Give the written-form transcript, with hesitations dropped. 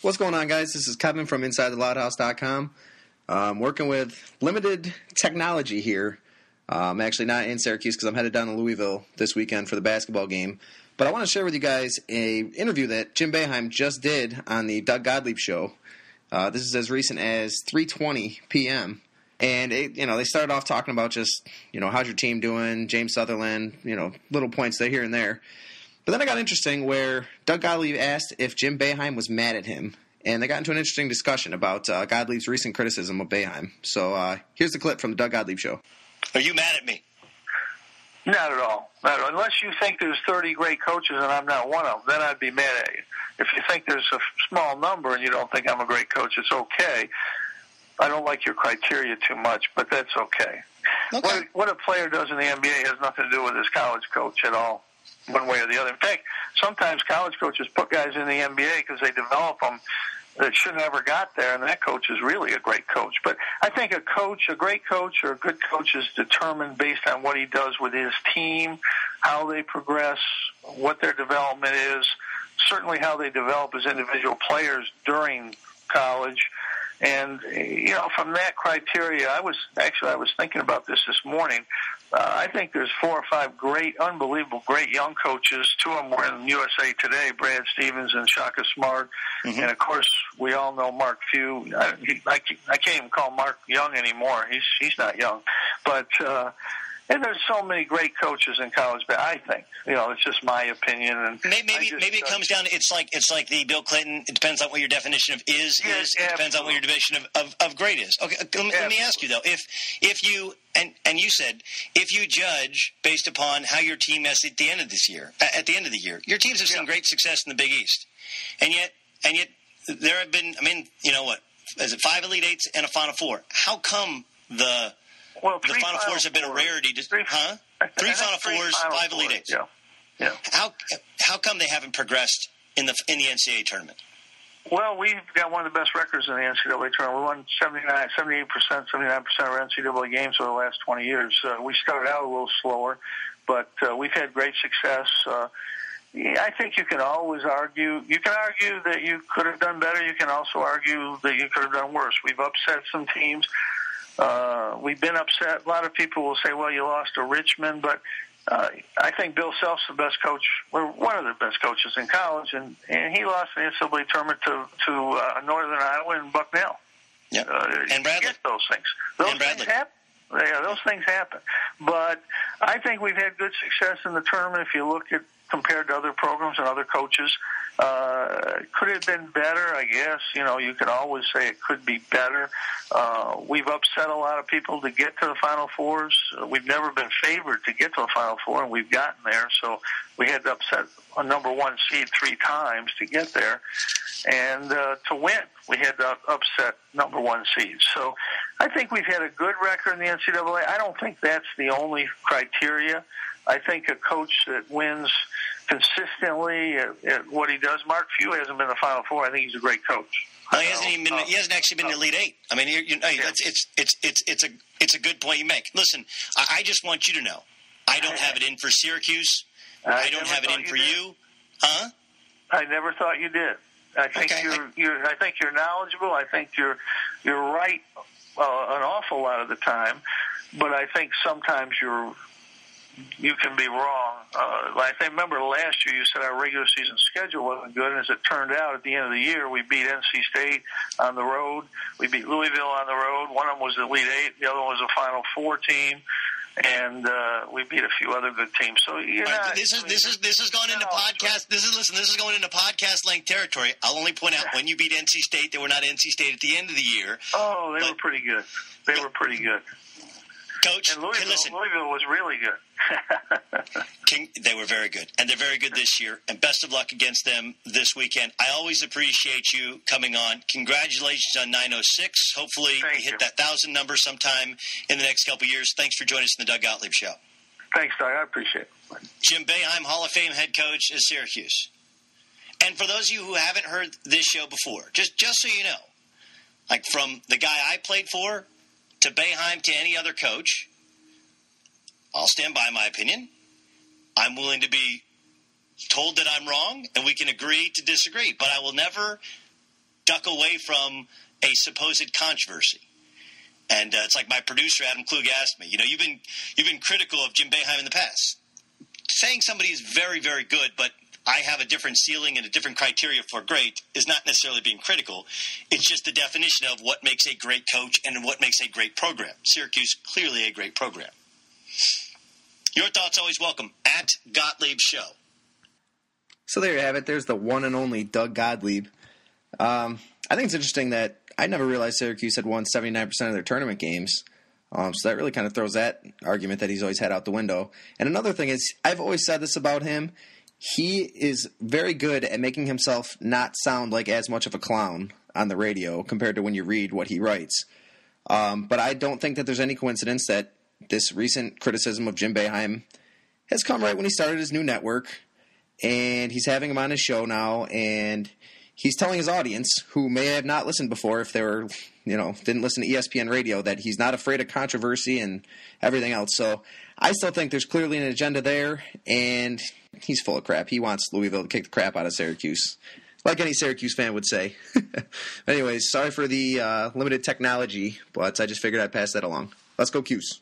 What's going on, guys? This is Kevin from InsideTheLoudHouse.com. Working with limited technology here. I'm actually not in Syracuse because I'm headed down to Louisville this weekend for the basketball game. But I want to share with you guys an interview that Jim Boeheim just did on the Doug Gottlieb show. This is as recent as 3:20 p.m. And they started off talking about just, how's your team doing, James Sutherland, little points there, here and there. But then it got interesting where Doug Gottlieb asked if Jim Boeheim was mad at him. And they got into an interesting discussion about Gottlieb's recent criticism of Boeheim. So here's the clip from the Doug Gottlieb show. Are you mad at me? Not at all. Not at all. Unless you think there's 30 great coaches and I'm not one of them, then I'd be mad at you. If you think there's a small number and you don't think I'm a great coach, it's okay. I don't like your criteria too much, but that's okay. What a player does in the NBA has nothing to do with his college coach at all, one way or the other. In fact, sometimes college coaches put guys in the NBA because they develop them that should never got there, and that coach is really a great coach. But I think a great coach or a good coach is determined based on what he does with his team, how they progress, what their development is, certainly how they develop as individual players during college. And, from that criteria, I was thinking about this morning. I think there's 4 or 5 unbelievable great young coaches. 2 of them were in USA Today, Brad Stevens and Shaka Smart. Mm-hmm. And, of course, we all know Mark Few. I can't even call Mark young anymore. He's not young. But and there's so many great coaches in college, but I think, it's just my opinion. And maybe it comes down to it's like the Bill Clinton. It depends on what your definition of is. It depends on what your definition of great is. Okay, let me ask you though, if you and you said if you judge based upon how your team is at the end of this year, your teams have seen great success in the Big East, and yet there have been. Is it 5 Elite Eights and a Final Four? How come the Final Fours have been a rarity? Three Final Fours, 5 Elite Eights. Yeah. How come they haven't progressed in the NCAA tournament? Well, we've got one of the best records in the NCAA tournament. We won 78%, 79% of our NCAA games over the last 20 years. We started out a little slower, but we've had great success. I think you can always argue. You can argue that you could have done better. You can also argue that you could have done worse. We've upset some teams. We've been upset. A lot of people will say, well, you lost to Richmond, but I think Bill Self's the best coach, or one of the best coaches in college, and he lost the NCAA tournament to Northern Iowa and Bucknell. Yeah, and Bradley. Those things. Those things happen. Yeah, those things happen. But I think we've had good success in the tournament if you look at compared to other programs and other coaches. Could it have been better? I guess, you can always say it could be better. We've upset a lot of people to get to the Final Fours. We've never been favored to get to the Final Four, and we've gotten there. So we had to upset a number 1 seed 3 times to get there. And to win, we had to upset number 1 seeds. So I think we've had a good record in the NCAA. I don't think that's the only criteria. I think a coach that wins consistently at what he does. Mark Few hasn't been in the Final Four. I think he's a great coach. No, he hasn't actually been in the Elite Eight. I mean, it's a good point you make. Listen, I just want you to know, I don't have it in for Syracuse. I don't have it in for you. Huh? I never thought you did. I think I think you're knowledgeable. I think you're right an awful lot of the time, but I think sometimes you can be wrong. I remember last year you said our regular season schedule wasn't good, and as it turned out, at the end of the year, we beat NC State on the road. We beat Louisville on the road. One of them was the Elite Eight. The other one was a Final Four team. And we beat a few other good teams. So this is going into podcast. This is going into podcast length territory. I'll only point out when you beat NC State, they were not NC State at the end of the year. Oh, they were pretty good. They were pretty good. Coach, and Louisville was really good. They were very good, and they're very good this year, and best of luck against them this weekend. I always appreciate you coming on. Congratulations on 906. Hopefully you hit that 1,000 number sometime in the next couple of years. Thanks for joining us in the Doug Gottlieb Show. Thanks, Doug. I appreciate it. Jim Boeheim, Hall of Fame head coach at Syracuse. And for those of you who haven't heard this show before, just so you know, like from the guy I played for to Boeheim to any other coach, I'll stand by my opinion. I'm willing to be told that I'm wrong, and we can agree to disagree. But I will never duck away from a supposed controversy. And it's like my producer Adam Klug asked me, you've been critical of Jim Boeheim in the past. Saying somebody is very, very good, but I have a different ceiling and a different criteria for great is not necessarily being critical. It's just the definition of what makes a great coach and what makes a great program. Syracuse, clearly a great program. Your thoughts always welcome at Gottlieb Show. So there you have it. There's the one and only Doug Gottlieb. I think it's interesting that I never realized Syracuse had won 79% of their tournament games. So that really kind of throws that argument that he's always had out the window. And another thing is, I've always said this about him. He is very good at making himself not sound like as much of a clown on the radio compared to when you read what he writes. But I don't think that there's any coincidence that this recent criticism of Jim Boeheim has come right when he started his new network. And he's having him on his show now, and he's telling his audience, who may have not listened before if they were, didn't listen to ESPN radio, that he's not afraid of controversy and everything else. So I still think there's clearly an agenda there, and he's full of crap. He wants Louisville to kick the crap out of Syracuse, like any Syracuse fan would say. Anyways, sorry for the limited technology, but I just figured I'd pass that along. Let's go, Cuse.